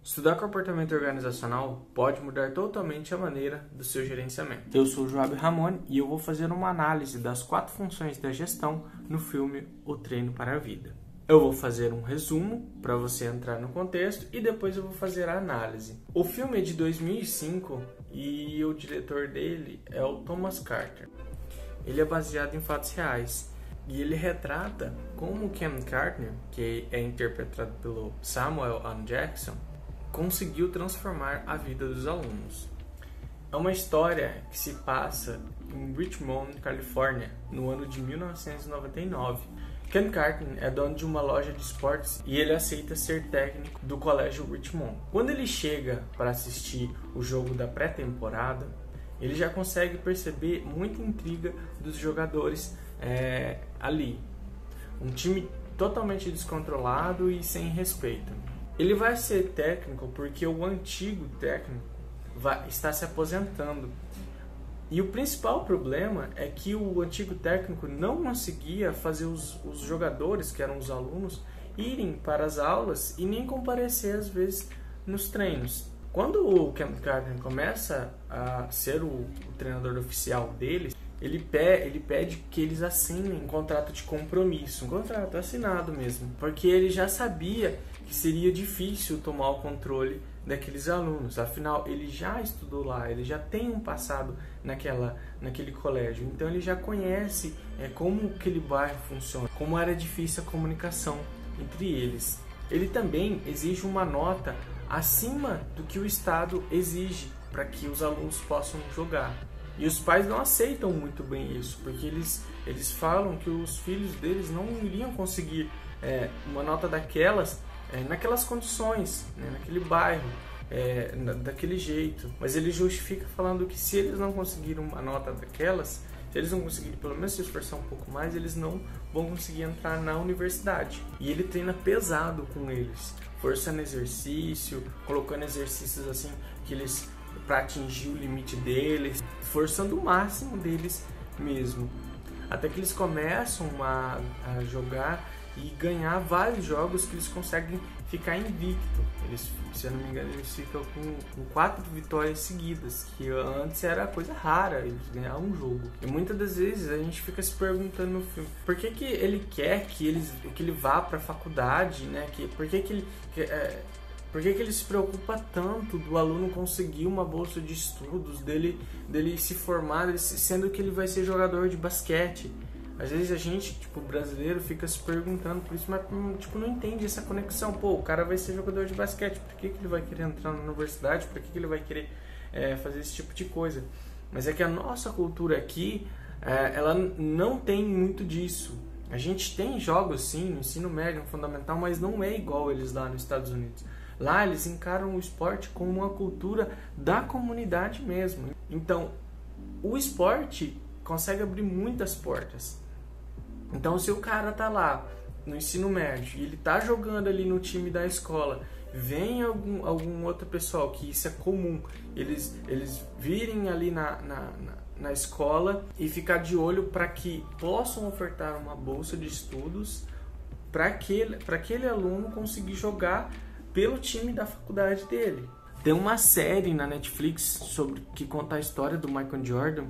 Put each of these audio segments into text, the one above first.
Estudar comportamento organizacional pode mudar totalmente a maneira do seu gerenciamento. Eu sou o Joab Ramone e eu vou fazer uma análise das 4 funções da gestão no filme O Treino para a Vida. Eu vou fazer um resumo para você entrar no contexto e depois eu vou fazer a análise. O filme é de 2005 e o diretor dele é o Thomas Carter. Ele é baseado em fatos reais e ele retrata como Ken Carter, que é interpretado pelo Samuel L. Jackson, conseguiu transformar a vida dos alunos. É uma história que se passa em Richmond, Califórnia, no ano de 1999. Ken Carter é dono de uma loja de esportes e ele aceita ser técnico do colégio Richmond. Quando ele chega para assistir o jogo da pré-temporada, ele já consegue perceber muita intriga dos jogadores ali. Um time totalmente descontrolado e sem respeito. Ele vai ser técnico porque o antigo técnico está se aposentando. E o principal problema é que o antigo técnico não conseguia fazer os jogadores, que eram os alunos, irem para as aulas e nem comparecer às vezes nos treinos. Quando o Ken Carter começa a ser o treinador oficial deles, ele pede que eles assinem um contrato de compromisso, um contrato assinado mesmo, porque ele já sabia que seria difícil tomar o controle daqueles alunos. Afinal, ele já estudou lá, ele já tem um passado naquele colégio, então ele já conhece como aquele bairro funciona, como era difícil a comunicação entre eles. Ele também exige uma nota acima do que o Estado exige para que os alunos possam jogar. E os pais não aceitam muito bem isso, porque eles falam que os filhos deles não iriam conseguir uma nota daquelas, naquelas condições, naquele bairro, daquele jeito. Mas ele justifica falando que se eles não conseguirem uma nota daquelas, se eles não conseguirem pelo menos se esforçar um pouco mais, eles não vão conseguir entrar na universidade. E ele treina pesado com eles, forçando exercício, colocando exercícios assim que eles para atingir o limite deles, forçando o máximo deles mesmo. Até que eles começam a jogar e ganhar vários jogos que eles conseguem ficar invicto. Eles, se eu não me engano, eles ficam com 4 vitórias seguidas, que antes era coisa rara, eles ganhavam um jogo. E muitas das vezes a gente fica se perguntando no filme, por que ele quer que ele vá para a faculdade, né? Por que ele se preocupa tanto do aluno conseguir uma bolsa de estudos, dele se formar, sendo que ele vai ser jogador de basquete? Às vezes a gente, brasileiro, fica se perguntando por isso, mas não entende essa conexão. Pô, o cara vai ser jogador de basquete, por que ele vai querer entrar na universidade? Por que ele vai querer fazer esse tipo de coisa? Mas é que a nossa cultura aqui, ela não tem muito disso. A gente tem jogos, sim, no ensino médio, no fundamental, mas não é igual eles lá nos Estados Unidos. Lá eles encaram o esporte como uma cultura da comunidade mesmo. Então, o esporte consegue abrir muitas portas. Então, se o cara tá lá no ensino médio e ele tá jogando ali no time da escola, vem algum outro pessoal, que isso é comum, eles virem ali na escola e ficar de olho para que possam ofertar uma bolsa de estudos para aquele aluno conseguir jogar pelo time da faculdade dele. Tem uma série na Netflix que conta a história do Michael Jordan,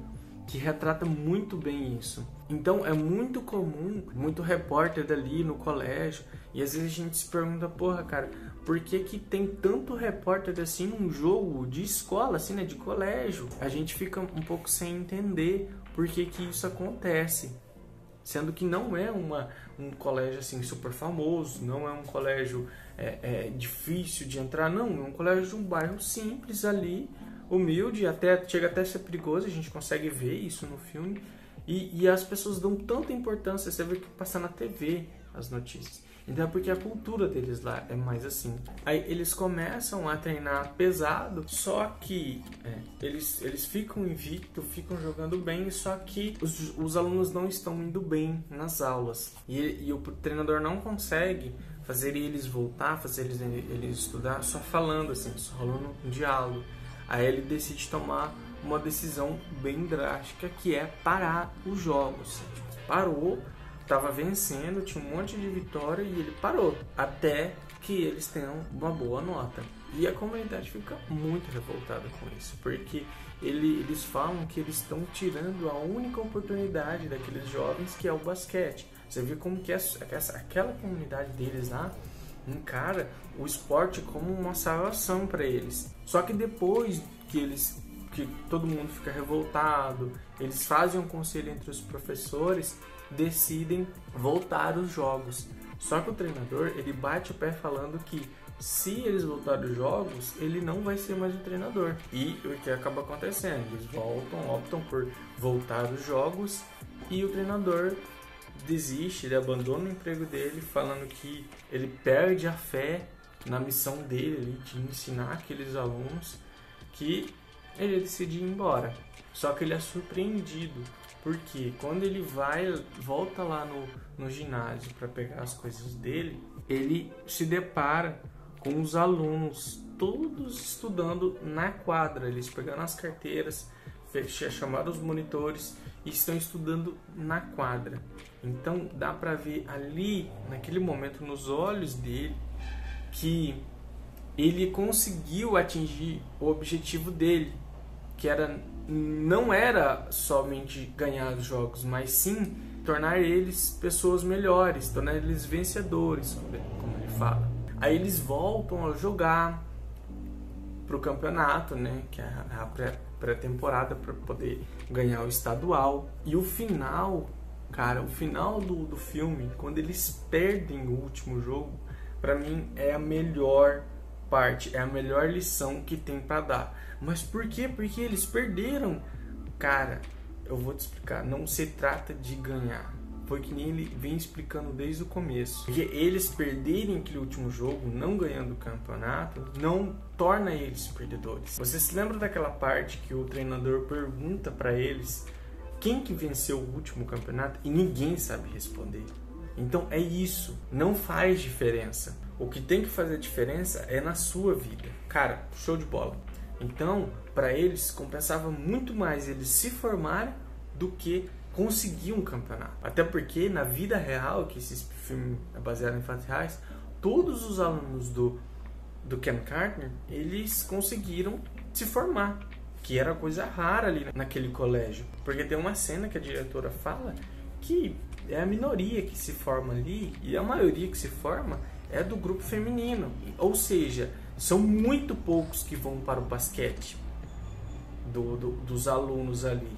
que retrata muito bem isso. Então é muito comum, muito repórter dali no colégio, e às vezes a gente se pergunta, porra, cara, por que tem tanto repórter assim num jogo de escola, assim, né, de colégio? A gente fica um pouco sem entender por que isso acontece. Sendo que não é um colégio assim super famoso, não é um colégio difícil de entrar, não, é um colégio de um bairro simples ali, humilde, chega até a ser perigoso, a gente consegue ver isso no filme, e as pessoas dão tanta importância, você vê que passa na TV as notícias. Então é porque a cultura deles lá é mais assim. Aí eles começam a treinar pesado, só que eles ficam invictos, ficam jogando bem, só que os alunos não estão indo bem nas aulas. E o treinador não consegue fazer eles voltar, fazer eles estudar só falando assim, só rolando um diálogo. Aí ele decide tomar uma decisão bem drástica, que é parar os jogos. Parou, estava vencendo, tinha um monte de vitória e ele parou. Até que eles tenham uma boa nota. E a comunidade fica muito revoltada com isso, porque eles falam que eles estão tirando a única oportunidade daqueles jovens, que é o basquete. Você vê como que aquela comunidade deles lá encara o esporte como uma salvação para eles. Só que depois que todo mundo fica revoltado, eles fazem um conselho entre os professores, decidem voltar os jogos. Só que o treinador, ele bate o pé falando que se eles voltarem os jogos, ele não vai ser mais o treinador. E o que acaba acontecendo? Eles optam por voltar os jogos, e o treinador desiste, ele abandona o emprego dele, falando que ele perde a fé na missão dele de ensinar aqueles alunos, que ele decide ir embora. Só que ele é surpreendido, porque quando ele volta lá no ginásio para pegar as coisas dele, ele se depara com os alunos todos estudando na quadra. Eles pegando as carteiras, chamaram os monitores e estão estudando na quadra. Então dá para ver ali, naquele momento, nos olhos dele, que ele conseguiu atingir o objetivo dele, que não era somente ganhar os jogos, mas sim tornar eles pessoas melhores, tornar eles vencedores, como ele fala. Aí eles voltam a jogar pro campeonato, né, que é a pré-temporada, para poder ganhar o estadual. E o final, cara, o final do filme, quando eles perdem o último jogo, para mim é a melhor parte, é a melhor lição que tem para dar. Mas por quê? Porque eles perderam. Cara, eu vou te explicar, não se trata de ganhar. Foi que nem ele vem explicando desde o começo. Porque eles perderem aquele último jogo, não ganhando o campeonato, não torna eles perdedores. Você se lembra daquela parte que o treinador pergunta para eles quem que venceu o último campeonato e ninguém sabe responder? Então é isso, não faz diferença. O que tem que fazer diferença é na sua vida. Cara, show de bola. Então, para eles, compensava muito mais eles se formarem do que conseguir um campeonato. Até porque, na vida real, que esse filme é baseado em fatos reais, todos os alunos do Ken Carter, eles conseguiram se formar, que era coisa rara ali naquele colégio. Porque tem uma cena que a diretora fala que é a minoria que se forma ali, e a maioria que se forma é do grupo feminino. Ou seja, são muito poucos que vão para o basquete dos alunos ali.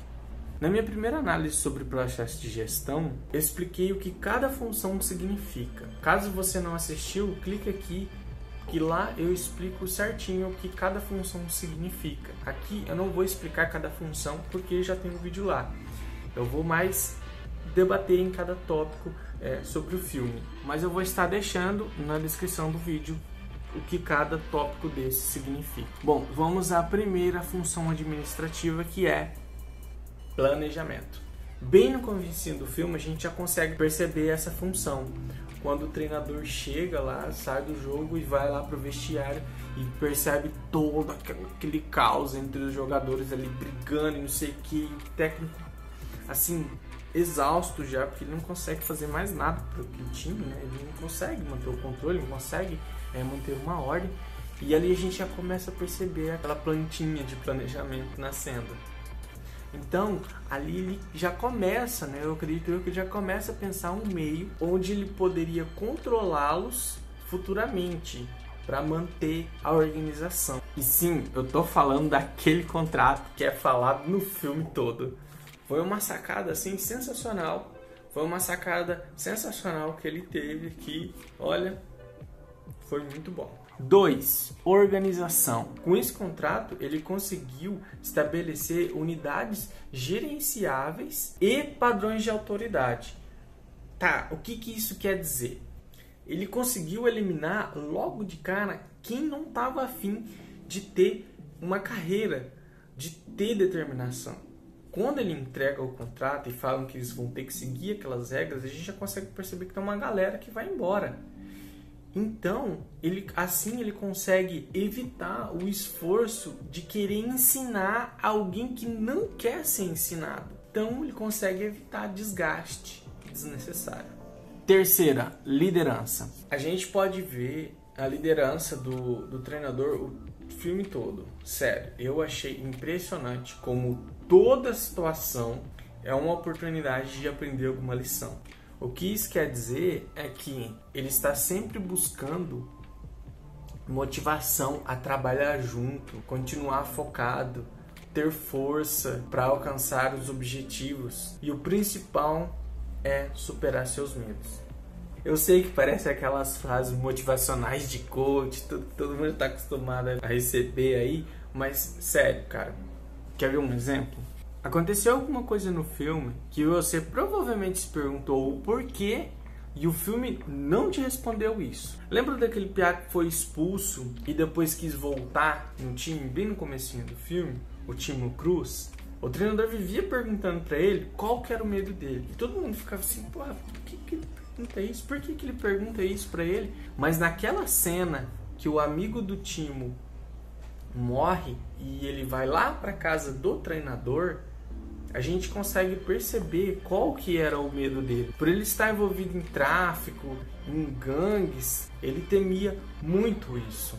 Na minha primeira análise sobre o processo de gestão, eu expliquei o que cada função significa. Caso você não assistiu, clique aqui, que lá eu explico certinho o que cada função significa. Aqui eu não vou explicar cada função porque já tem um vídeo lá. Eu vou mais debater em cada tópico sobre o filme. Mas eu vou estar deixando na descrição do vídeo o que cada tópico desse significa. Bom, vamos à primeira função administrativa, que é planejamento. Bem no comecinho do filme a gente já consegue perceber essa função. Quando o treinador chega lá, sai do jogo e vai lá pro vestiário e percebe todo aquele caos entre os jogadores ali brigando e não sei o que, o técnico assim exausto já, porque ele não consegue fazer mais nada pro time, né? Ele não consegue manter o controle, não consegue manter uma ordem. E ali a gente já começa a perceber aquela plantinha de planejamento nascendo. Então, ali ele já começa, né? Eu acredito que ele já começa a pensar um meio onde ele poderia controlá-los futuramente para manter a organização. E sim, eu tô falando daquele contrato que é falado no filme todo. Foi uma sacada assim sensacional. Foi uma sacada sensacional que ele teve que, olha, foi muito bom. 2. Organização. Com esse contrato, ele conseguiu estabelecer unidades gerenciáveis e padrões de autoridade. Tá, o que isso quer dizer? Ele conseguiu eliminar logo de cara quem não estava afim de ter uma carreira, de ter determinação. Quando ele entrega o contrato e falam que eles vão ter que seguir aquelas regras, a gente já consegue perceber que tem uma galera que vai embora. Então, ele consegue evitar o esforço de querer ensinar alguém que não quer ser ensinado. Então, ele consegue evitar desgaste desnecessário. Terceira, liderança. A gente pode ver a liderança do treinador o filme todo. Sério, eu achei impressionante como toda situação é uma oportunidade de aprender alguma lição. O que isso quer dizer é que ele está sempre buscando motivação a trabalhar junto, continuar focado, ter força para alcançar os objetivos. E o principal é superar seus medos. Eu sei que parece aquelas frases motivacionais de coach, todo mundo está acostumado a receber aí, mas sério, cara, quer ver um exemplo? Aconteceu alguma coisa no filme que você provavelmente se perguntou o porquê e o filme não te respondeu isso. Lembra daquele piá que foi expulso e depois quis voltar no time bem no comecinho do filme? O Timo Cruz? O treinador vivia perguntando pra ele qual que era o medo dele. E todo mundo ficava assim, pô, por que ele pergunta isso? Por que ele pergunta isso pra ele? Mas naquela cena que o amigo do Timo morre e ele vai lá pra casa do treinador, a gente consegue perceber qual que era o medo dele. Por ele estar envolvido em tráfico, em gangues, ele temia muito isso.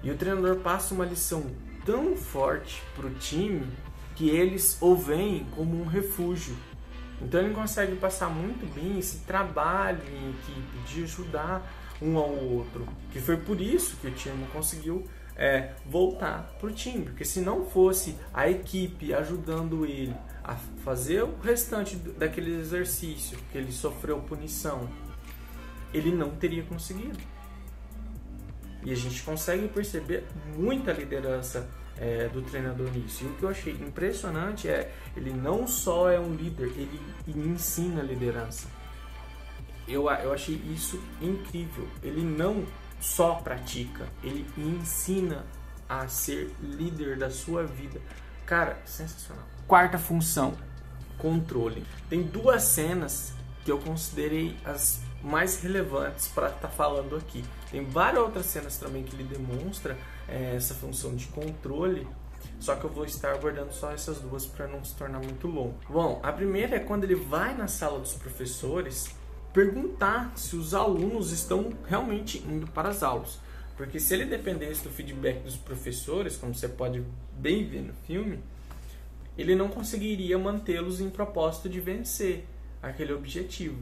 E o treinador passa uma lição tão forte pro time que eles o veem como um refúgio. Então ele consegue passar muito bem esse trabalho em equipe, de ajudar um ao outro. Que foi por isso que o time conseguiu voltar pro time. Porque se não fosse a equipe ajudando ele a fazer o restante daquele exercício que ele sofreu punição, ele não teria conseguido. E a gente consegue perceber muita liderança do treinador nisso. E o que eu achei impressionante ele não só é um líder, ele ensina a liderança. Eu achei isso incrível. Ele não só pratica, ele ensina a ser líder da sua vida. Cara, sensacional. Quarta função, controle. Tem duas cenas que eu considerei as mais relevantes para estar falando aqui. Tem várias outras cenas também que ele demonstra essa função de controle, só que eu vou estar abordando só essas duas para não se tornar muito longo. Bom, a primeira é quando ele vai na sala dos professores perguntar se os alunos estão realmente indo para as aulas. Porque se ele dependesse do feedback dos professores, como você pode bem ver no filme, ele não conseguiria mantê-los em propósito de vencer aquele objetivo.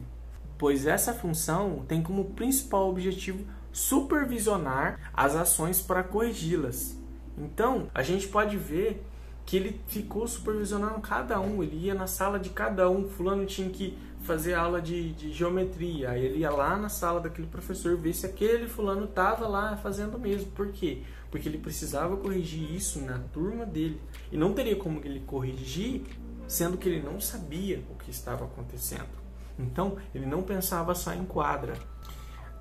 Pois essa função tem como principal objetivo supervisionar as ações para corrigi-las. Então, a gente pode ver que ele ficou supervisionando cada um, ele ia na sala de cada um, fulano tinha que fazer aula de geometria, aí ele ia lá na sala daquele professor ver se aquele fulano estava lá fazendo o mesmo. Por quê? Porque ele precisava corrigir isso na turma dele, e não teria como ele corrigir, sendo que ele não sabia o que estava acontecendo. Então, ele não pensava só em quadra.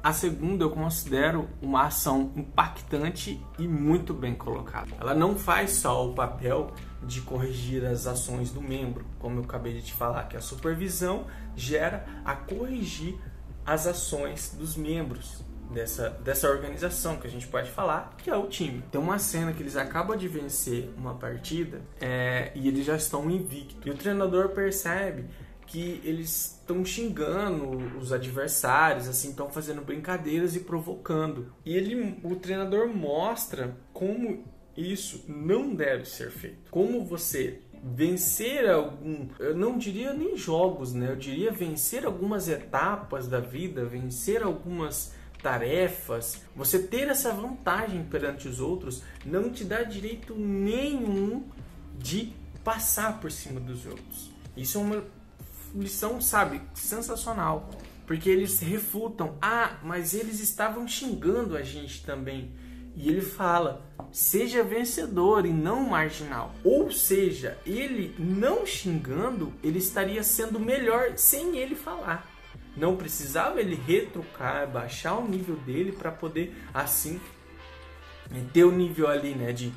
A segunda eu considero uma ação impactante e muito bem colocada. Ela não faz só o papel de corrigir as ações do membro, como eu acabei de te falar, que a supervisão gera a corrigir as ações dos membros dessa organização, que a gente pode falar que é o time. Tem uma cena que eles acabam de vencer uma partida e eles já estão invictos. E o treinador percebe que eles estão xingando os adversários, assim, estão fazendo brincadeiras e provocando. E o treinador mostra como isso não deve ser feito. Como você vencer eu não diria nem jogos, né? Eu diria vencer algumas etapas da vida, vencer algumas tarefas. Você ter essa vantagem perante os outros não te dá direito nenhum de passar por cima dos outros. Isso é uma lição, sabe, sensacional, porque eles refutam, mas eles estavam xingando a gente também, e ele fala, seja vencedor e não marginal, ou seja, ele não xingando, ele estaria sendo melhor sem ele falar, não precisava ele retrucar, baixar o nível dele para poder assim ter o nível ali, né, de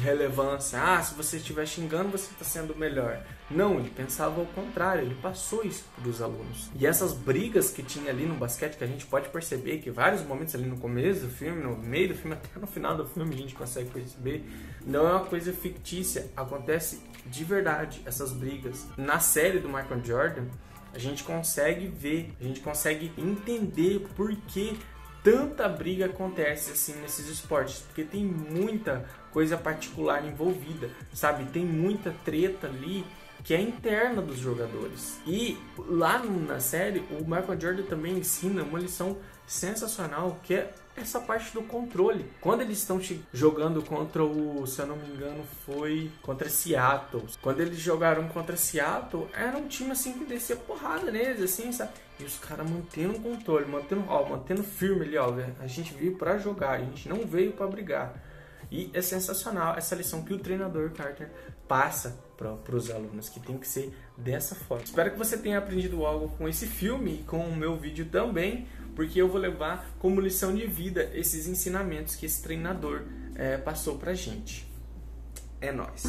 relevância. Se você estiver xingando, você está sendo melhor. Não, ele pensava ao contrário, ele passou isso para os alunos. E essas brigas que tinha ali no basquete, que a gente pode perceber que vários momentos ali no começo do filme, no meio do filme, até no final do filme a gente consegue perceber, não é uma coisa fictícia, acontece de verdade essas brigas. Na série do Michael Jordan, a gente consegue ver, a gente consegue entender por que tanta briga acontece assim nesses esportes, porque tem muita coisa particular envolvida, sabe? Tem muita treta ali que é interna dos jogadores. E lá na série, o Michael Jordan também ensina uma lição sensacional, que é essa parte do controle. Quando eles estão jogando contra se eu não me engano, foi contra Seattle. Quando eles jogaram contra Seattle, era um time assim que descia porrada neles, assim, sabe? E os caras mantendo o controle, mantendo firme ali, ó. A gente veio pra jogar, a gente não veio pra brigar. E é sensacional essa lição que o treinador Carter passa para os alunos, que tem que ser dessa forma. Espero que você tenha aprendido algo com esse filme e com o meu vídeo também, porque eu vou levar como lição de vida esses ensinamentos que esse treinador passou pra gente. É nóis!